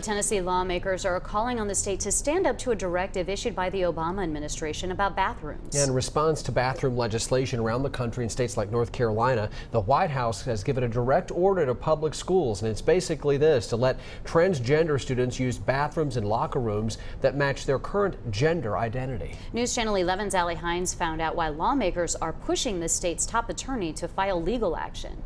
Tennessee lawmakers are calling on the state to stand up to a directive issued by the Obama administration about bathrooms. In response to bathroom legislation around the country in states like North Carolina, the White House has given a direct order to public schools, and it's basically this: to let transgender students use bathrooms and locker rooms that match their current gender identity. News Channel 11's Allie Hines found out why lawmakers are pushing the state's top attorney to file legal action.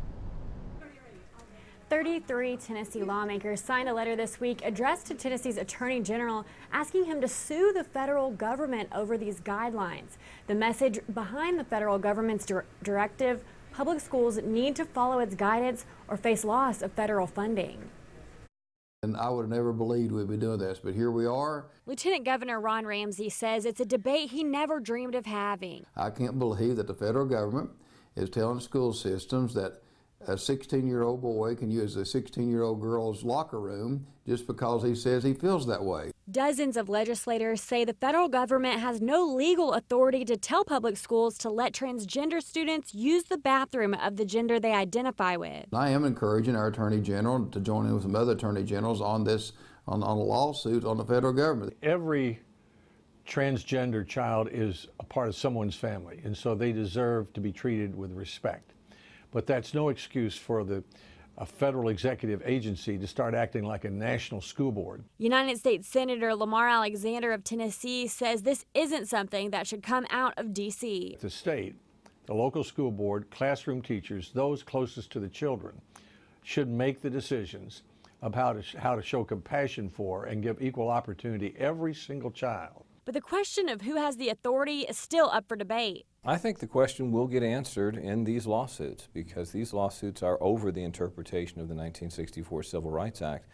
33 Tennessee lawmakers signed a letter this week addressed to Tennessee's Attorney General asking him to sue the federal government over these guidelines. The message behind the federal government's directive: public schools need to follow its guidance or face loss of federal funding. And I would have never believed we'd be doing this, but here we are. Lieutenant Governor Ron Ramsey says it's a debate he never dreamed of having. I can't believe that the federal government is telling school systems that a 16-year-old boy can use a 16-year-old girl's locker room just because he says he feels that way. Dozens of legislators say the federal government has no legal authority to tell public schools to let transgender students use the bathroom of the gender they identify with. I am encouraging our Attorney General to join in with some other Attorney Generals on this, on a lawsuit on the federal government. Every transgender child is a part of someone's family, and so they deserve to be treated with respect. But that's no excuse for a federal executive agency to start acting like a national school board. United States Senator Lamar Alexander of Tennessee says this isn't something that should come out of D.C. The state, the local school board, classroom teachers, those closest to the children, should make the decisions of how to show compassion for and give equal opportunity every single child. But the question of who has the authority is still up for debate. I think the question will get answered in these lawsuits, because these lawsuits are over the interpretation of the 1964 Civil Rights Act.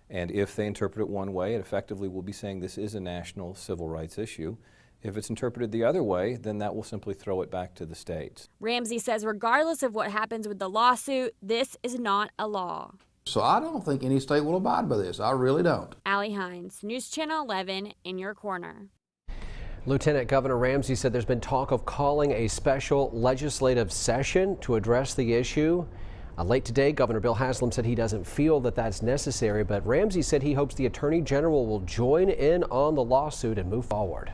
And if they interpret it one way, it effectively will be saying this is a national civil rights issue. If it's interpreted the other way, then that will simply throw it back to the states. Ramsey says regardless of what happens with the lawsuit, this is not a law. So I don't think any state will abide by this. I really don't. Allie Hines, News Channel 11, in your corner. Lieutenant Governor Ramsey said there's been talk of calling a special legislative session to address the issue. Late today, Governor Bill Haslam said he doesn't feel that that's necessary, but Ramsey said he hopes the Attorney General will join in on the lawsuit and move forward.